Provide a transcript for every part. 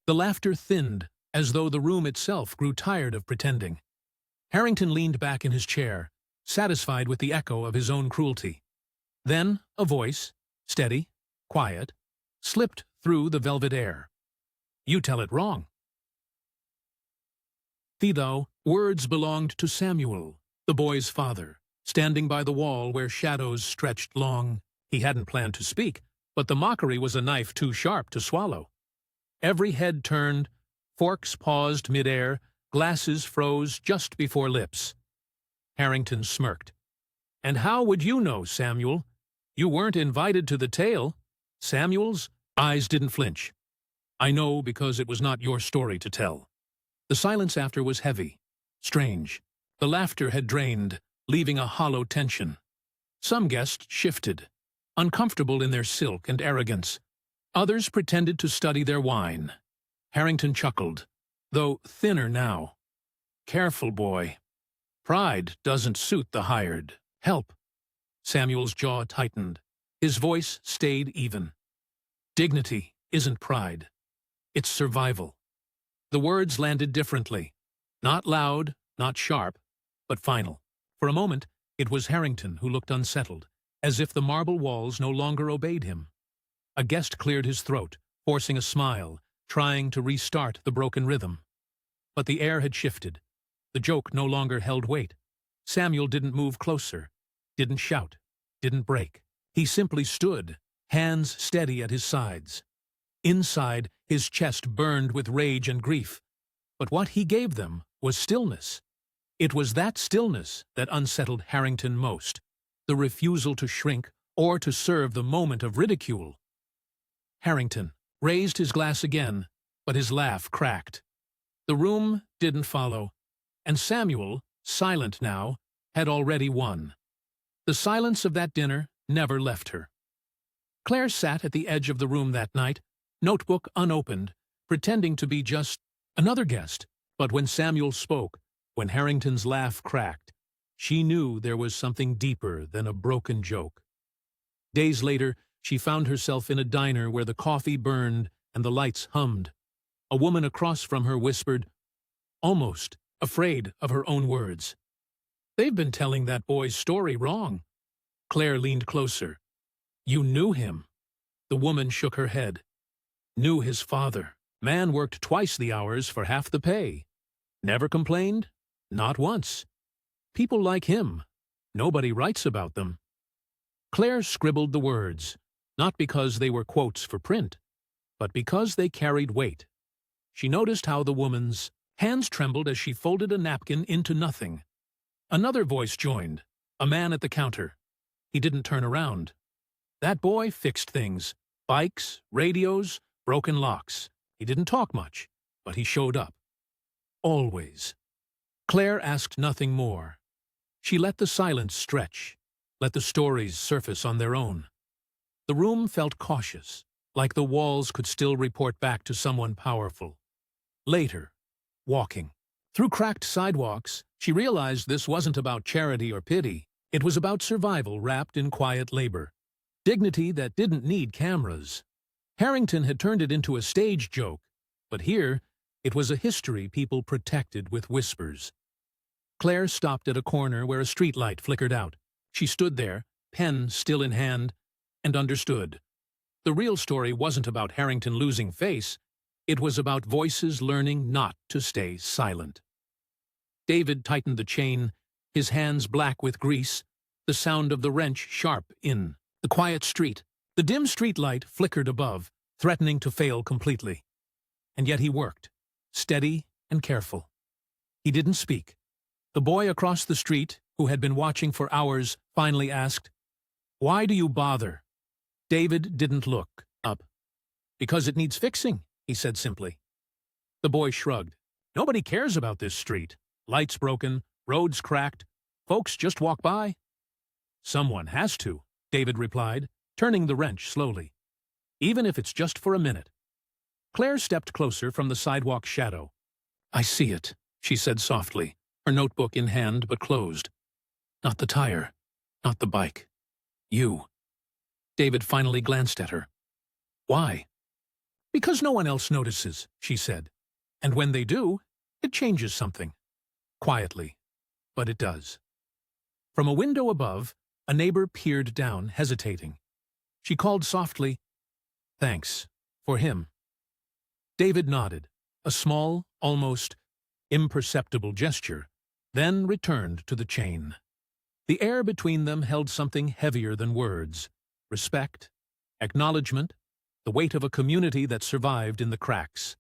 The laughter thinned, as though the room itself grew tired of pretending. Harrington leaned back in his chair, satisfied with the echo of his own cruelty. Then a voice, steady, quiet, slipped through the velvet air. "You tell it wrong." Though words belonged to Samuel, the boy's father, standing by the wall where shadows stretched long. He hadn't planned to speak, but the mockery was a knife too sharp to swallow. Every head turned, forks paused midair, glasses froze just before lips. Harrington smirked. "And how would you know, Samuel? You weren't invited to the tale." Samuel's eyes didn't flinch. "I know because it was not your story to tell." The silence after was heavy, strange. The laughter had drained, leaving a hollow tension. Some guests shifted, uncomfortable in their silk and arrogance. Others pretended to study their wine. Harrington chuckled, though thinner now. "Careful, boy. Pride doesn't suit the hired. Help." Samuel's jaw tightened. His voice stayed even. "Dignity isn't pride. It's survival." The words landed differently. Not loud, not sharp, but final. For a moment, it was Harrington who looked unsettled, as if the marble walls no longer obeyed him. A guest cleared his throat, forcing a smile, trying to restart the broken rhythm. But the air had shifted. The joke no longer held weight. Samuel didn't move closer, didn't shout, didn't break. He simply stood, hands steady at his sides. Inside, his chest burned with rage and grief. But what he gave them was stillness. It was that stillness that unsettled Harrington most, the refusal to shrink or to serve the moment of ridicule. Harrington raised his glass again, but his laugh cracked. The room didn't follow, and Samuel, silent now, had already won. The silence of that dinner never left her. Claire sat at the edge of the room that night, notebook unopened, pretending to be just another guest. But when Samuel spoke, when Harrington's laugh cracked, she knew there was something deeper than a broken joke. Days later, she found herself in a diner where the coffee burned and the lights hummed. A woman across from her whispered, almost afraid of her own words, "They've been telling that boy's story wrong." Claire leaned closer. "You knew him." The woman shook her head. "Knew his father. Man worked twice the hours for half the pay. Never complained? Not once. People like him. Nobody writes about them." Claire scribbled the words, not because they were quotes for print, but because they carried weight. She noticed how the woman's hands trembled as she folded a napkin into nothing. Another voice joined, a man at the counter. He didn't turn around. That boy fixed things. Bikes, radios, broken locks. He didn't talk much, but he showed up. Always. Claire asked nothing more. She let the silence stretch, let the stories surface on their own. The room felt cautious, like the walls could still report back to someone powerful. Later, walking. Through cracked sidewalks, she realized this wasn't about charity or pity. It was about survival wrapped in quiet labor. Dignity that didn't need cameras. Harrington had turned it into a stage joke, but here, it was a history people protected with whispers. Claire stopped at a corner where a streetlight flickered out. She stood there, pen still in hand, and understood. The real story wasn't about Harrington losing face. It was about voices learning not to stay silent. David tightened the chain, his hands black with grease, the sound of the wrench sharp in the quiet street. The dim streetlight flickered above, threatening to fail completely. And yet he worked, steady and careful. He didn't speak. The boy across the street, who had been watching for hours, finally asked, "Why do you bother?" David didn't look up. "Because it needs fixing," he said simply. The boy shrugged. "Nobody cares about this street. Lights broken, roads cracked. Folks just walk by." "Someone has to," David replied, turning the wrench slowly. "Even if it's just for a minute." Claire stepped closer from the sidewalk shadow. "I see it," she said softly, her notebook in hand but closed. "Not the tire, not the bike. You." David finally glanced at her. "Why?" Because no one else notices, she said. And when they do, it changes something. Quietly, but it does. From a window above, a neighbor peered down, hesitating. She called softly, "Thanks. For him." David nodded, a small, almost imperceptible gesture, then returned to the chain. The air between them held something heavier than words: respect, acknowledgement, the weight of a community that survived in the cracks.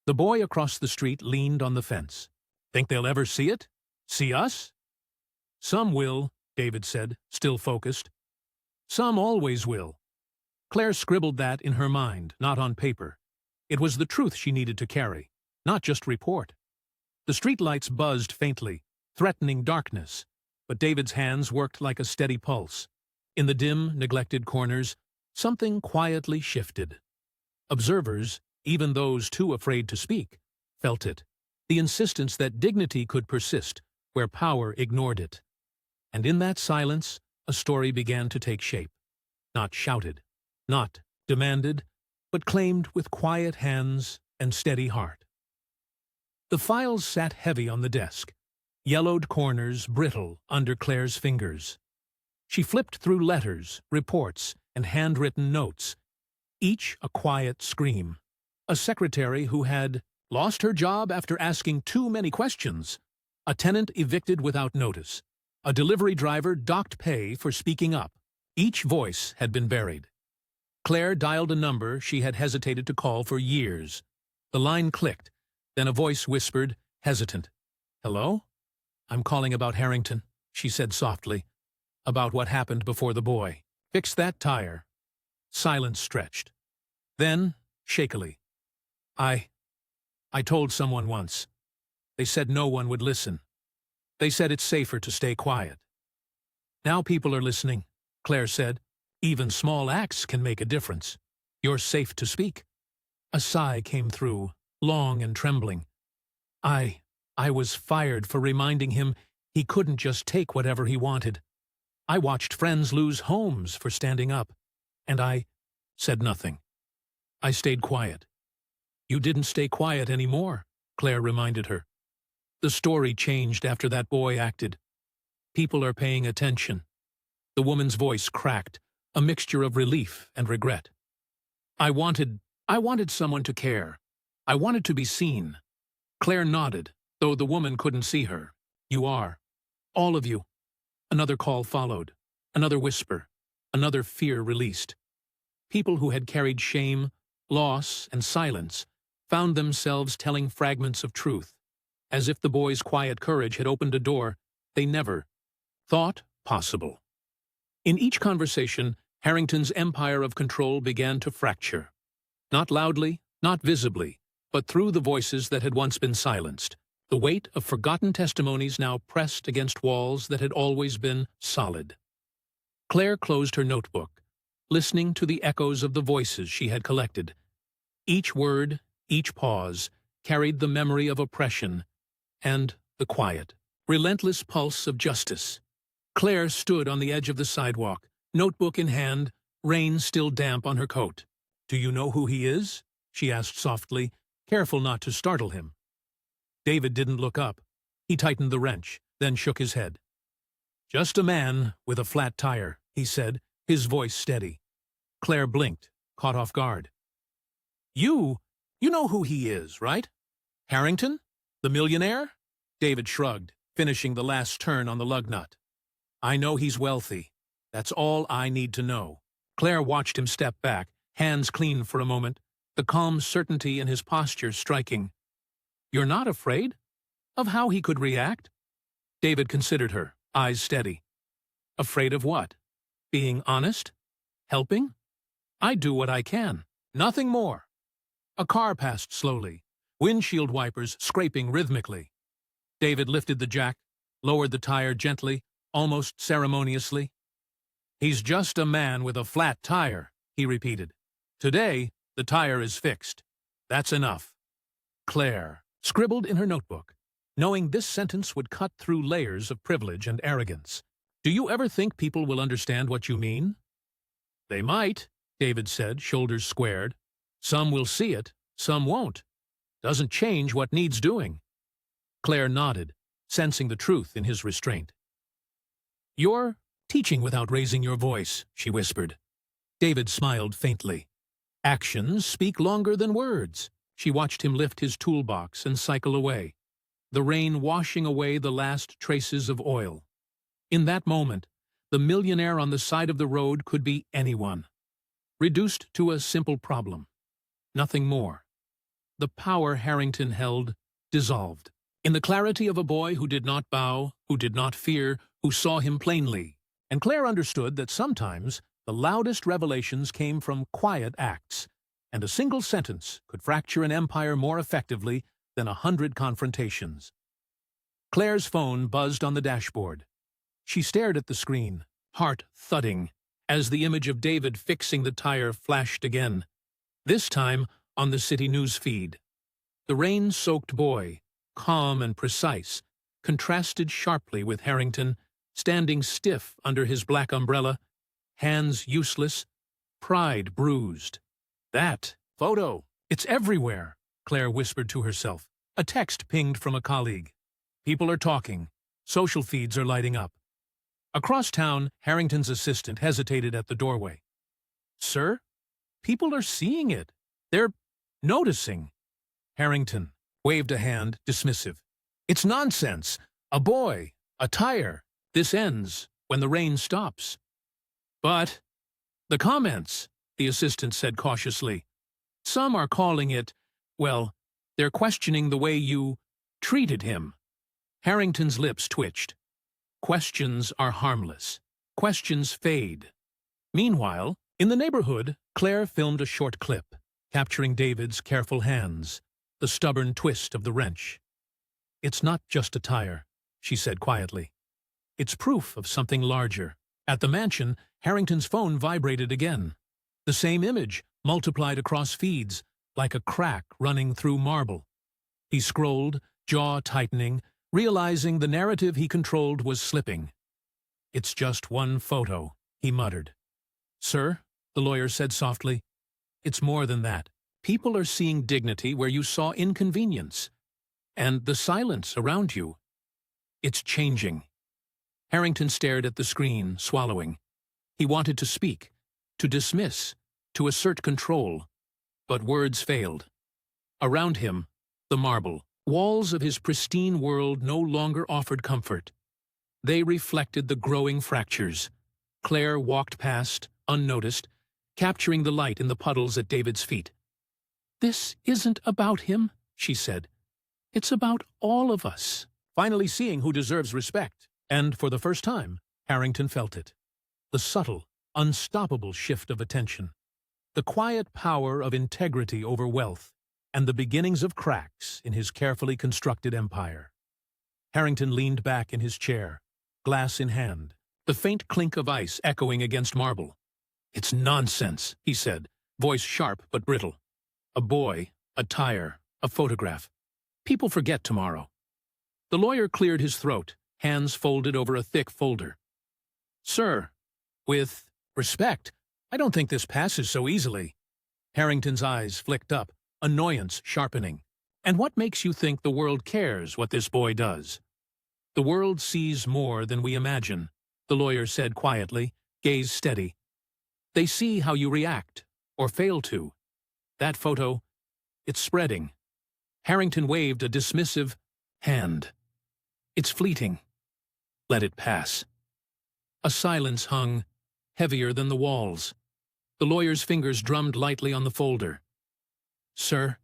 The boy across the street leaned on the fence. "Think they'll ever see it? See us?" "Some will," David said, still focused. "Some always will." Claire scribbled that in her mind, not on paper. It was the truth she needed to carry, not just report. The streetlights buzzed faintly, threatening darkness, but David's hands worked like a steady pulse. In the dim, neglected corners, something quietly shifted. Observers, even those too afraid to speak, felt it, the insistence that dignity could persist where power ignored it. And in that silence, a story began to take shape. Not shouted, not demanded, but claimed with quiet hands and steady heart. The files sat heavy on the desk, yellowed corners brittle under Claire's fingers. She flipped through letters, reports, and handwritten notes, each a quiet scream. A secretary who had lost her job after asking too many questions, a tenant evicted without notice, a delivery driver docked pay for speaking up. Each voice had been buried. Claire dialed a number she had hesitated to call for years. The line clicked, then a voice whispered, hesitant. "Hello? I'm calling about Harrington," she said softly. "About what happened before the boy. Fix that tire." Silence stretched. Then, shakily, I told someone once. They said no one would listen. They said it's safer to stay quiet." "Now people are listening," Claire said. "Even small acts can make a difference. You're safe to speak." A sigh came through, long and trembling. I was fired for reminding him he couldn't just take whatever he wanted. I watched friends lose homes for standing up, and I said nothing. I stayed quiet." "You didn't stay quiet anymore," Claire reminded her. "The story changed after that boy acted. People are paying attention." The woman's voice cracked, a mixture of relief and regret. I wanted someone to care. I wanted to be seen." Claire nodded, though the woman couldn't see her. "You are. All of you." Another call followed, another whisper, another fear released. People who had carried shame, loss, and silence found themselves telling fragments of truth, as if the boy's quiet courage had opened a door they never thought possible. In each conversation, Harrington's empire of control began to fracture. Not loudly, not visibly, but through the voices that had once been silenced. The weight of forgotten testimonies now pressed against walls that had always been solid. Claire closed her notebook, listening to the echoes of the voices she had collected. Each word, each pause, carried the memory of oppression and the quiet, relentless pulse of justice. Claire stood on the edge of the sidewalk, notebook in hand, rain still damp on her coat. "Do you know who he is?" she asked softly, careful not to startle him. David didn't look up. He tightened the wrench, then shook his head. "Just a man with a flat tire," he said, his voice steady. Claire blinked, caught off guard. You know who he is, right? Harrington? The millionaire?" David shrugged, finishing the last turn on the lug nut. "I know he's wealthy. That's all I need to know." Claire watched him step back, hands clean for a moment, the calm certainty in his posture striking. "You're not afraid? Of how he could react?" David considered her, eyes steady. "Afraid of what? Being honest? Helping? I do what I can. Nothing more." A car passed slowly, windshield wipers scraping rhythmically. David lifted the jack, lowered the tire gently, almost ceremoniously. "He's just a man with a flat tire," he repeated. "Today, the tire is fixed. That's enough." Claire scribbled in her notebook, knowing this sentence would cut through layers of privilege and arrogance. "Do you ever think people will understand what you mean?" "They might," David said, shoulders squared. Some will see it, some won't. Doesn't change what needs doing. Claire nodded, sensing the truth in his restraint. You're teaching without raising your voice, she whispered. David smiled faintly. Actions speak longer than words. She watched him lift his toolbox and cycle away, the rain washing away the last traces of oil. In that moment, the millionaire on the side of the road could be anyone, reduced to a simple problem. Nothing more. The power Harrington held dissolved. In the clarity of a boy who did not bow, who did not fear, who saw him plainly. And Claire understood that sometimes the loudest revelations came from quiet acts, and a single sentence could fracture an empire more effectively than 100 confrontations. Claire's phone buzzed on the dashboard. She stared at the screen, heart thudding, as the image of David fixing the tire flashed again, this time on the city news feed. The rain-soaked boy, calm and precise, contrasted sharply with Harrington, standing stiff under his black umbrella, hands useless, pride bruised. That photo, it's everywhere, Claire whispered to herself. A text pinged from a colleague. People are talking. Social feeds are lighting up. Across town, Harrington's assistant hesitated at the doorway. Sir, people are seeing it. They're noticing. Harrington waved a hand, dismissive. It's nonsense. A boy, a tire. This ends when the rain stops. But the comments, the assistant said cautiously. Some are calling it, well, they're questioning the way you treated him. Harrington's lips twitched. Questions are harmless. Questions fade. Meanwhile, in the neighborhood, Claire filmed a short clip, capturing David's careful hands, the stubborn twist of the wrench. It's not just a tire, she said quietly. It's proof of something larger. At the mansion, Harrington's phone vibrated again. The same image, multiplied across feeds, like a crack running through marble. He scrolled, jaw tightening, realizing the narrative he controlled was slipping. It's just one photo, he muttered. Sir, the lawyer said softly, it's more than that. People are seeing dignity where you saw inconvenience. And the silence around you. It's changing. Harrington stared at the screen, swallowing. He wanted to speak, to dismiss, to assert control, but words failed. Around him, the marble walls of his pristine world no longer offered comfort. They reflected the growing fractures. Claire walked past, unnoticed, capturing the light in the puddles at David's feet. This isn't about him, she said. It's about all of us. Finally seeing who deserves respect. And for the first time, Harrington felt it. The subtle, unstoppable shift of attention. The quiet power of integrity over wealth, and the beginnings of cracks in his carefully constructed empire. Harrington leaned back in his chair, glass in hand, the faint clink of ice echoing against marble. It's nonsense, he said, voice sharp but brittle. A boy, a tire, a photograph. People forget tomorrow. The lawyer cleared his throat, hands folded over a thick folder. Sir, with respect, I don't think this passes so easily. Harrington's eyes flicked up, annoyance sharpening. And what makes you think the world cares what this boy does? The world sees more than we imagine, the lawyer said quietly, gaze steady. They see how you react, or fail to. That photo, it's spreading. Harrington waved a dismissive hand. It's fleeting. Let it pass. A silence hung, heavier than the walls. The lawyer's fingers drummed lightly on the folder. Sir,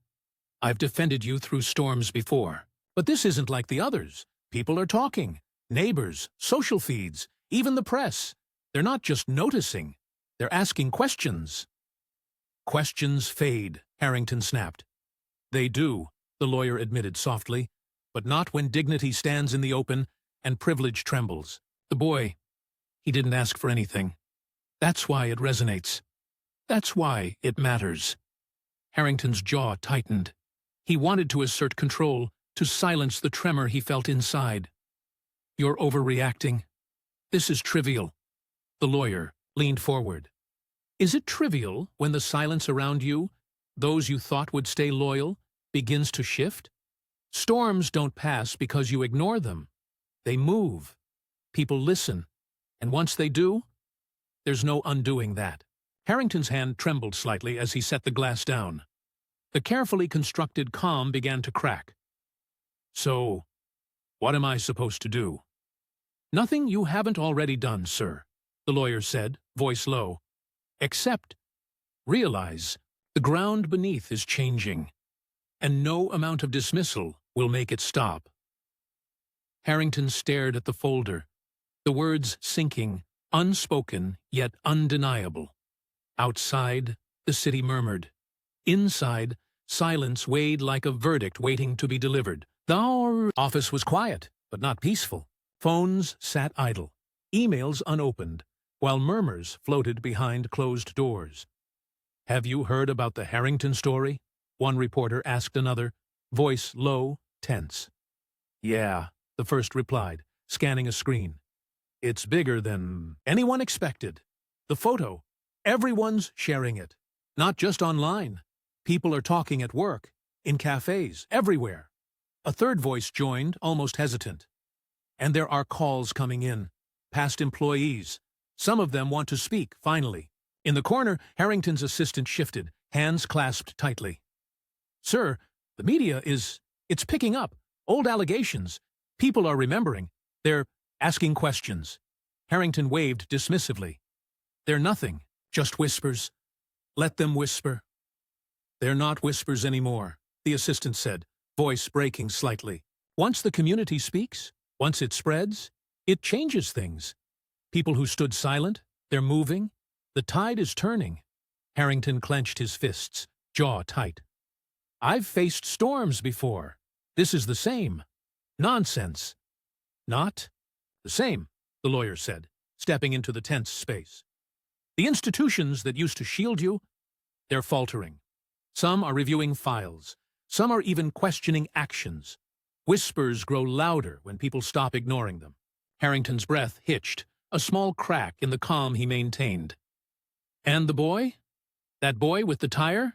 I've defended you through storms before, but this isn't like the others. People are talking. Neighbors, social feeds, even the press. They're not just noticing. They're asking questions. Questions fade, Harrington snapped. They do, the lawyer admitted softly, but not when dignity stands in the open and privilege trembles. The boy, he didn't ask for anything. That's why it resonates. That's why it matters. Harrington's jaw tightened. He wanted to assert control, to silence the tremor he felt inside. You're overreacting. This is trivial. The lawyer leaned forward. Is it trivial when the silence around you, those you thought would stay loyal, begins to shift? Storms don't pass because you ignore them. They move. People listen. And once they do, there's no undoing that. Harrington's hand trembled slightly as he set the glass down. The carefully constructed calm began to crack. So, what am I supposed to do? Nothing you haven't already done, sir, the lawyer said, voice low. Except, realize the ground beneath is changing, and no amount of dismissal will make it stop. Harrington stared at the folder, the words sinking, unspoken yet undeniable. Outside, the city murmured. Inside, silence weighed like a verdict waiting to be delivered. The office was quiet, but not peaceful. Phones sat idle, emails unopened, while murmurs floated behind closed doors. Have you heard about the Harrington story? One reporter asked another, voice low, tense. Yeah, the first replied, scanning a screen. It's bigger than anyone expected. The photo, everyone's sharing it. Not just online. People are talking at work, in cafes, everywhere. A third voice joined, almost hesitant. And there are calls coming in. Past employees. Some of them want to speak, finally. In the corner, Harrington's assistant shifted, hands clasped tightly. Sir, the media it's picking up. Old allegations. People are remembering. They're asking questions. Harrington waved dismissively. They're nothing, just whispers. Let them whisper. They're not whispers anymore, the assistant said, voice breaking slightly. Once the community speaks, once it spreads, it changes things. People who stood silent, they're moving. The tide is turning. Harrington clenched his fists, jaw tight. I've faced storms before. This is the same. Nonsense. Not the same, the lawyer said, stepping into the tense space. The institutions that used to shield you, they're faltering. Some are reviewing files. Some are even questioning actions. Whispers grow louder when people stop ignoring them. Harrington's breath hitched, a small crack in the calm he maintained. And the boy? That boy with the tire?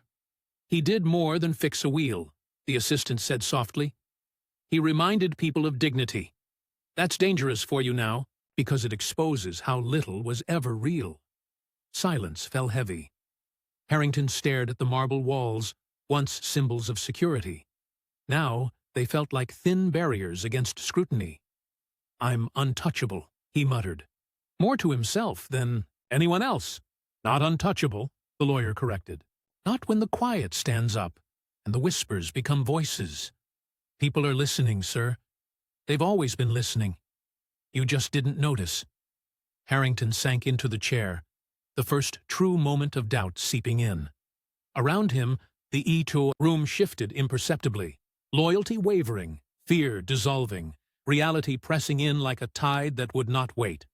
He did more than fix a wheel, the assistant said softly. He reminded people of dignity. That's dangerous for you now, because it exposes how little was ever real. Silence fell heavy. Harrington stared at the marble walls, once symbols of security. Now they felt like thin barriers against scrutiny. I'm untouchable, he muttered. More to himself than anyone else. Not untouchable, the lawyer corrected. Not when the quiet stands up and the whispers become voices. People are listening, sir. They've always been listening. You just didn't notice. Harrington sank into the chair, the first true moment of doubt seeping in. Around him, the E2 room shifted imperceptibly, loyalty wavering, fear dissolving, reality pressing in like a tide that would not wait.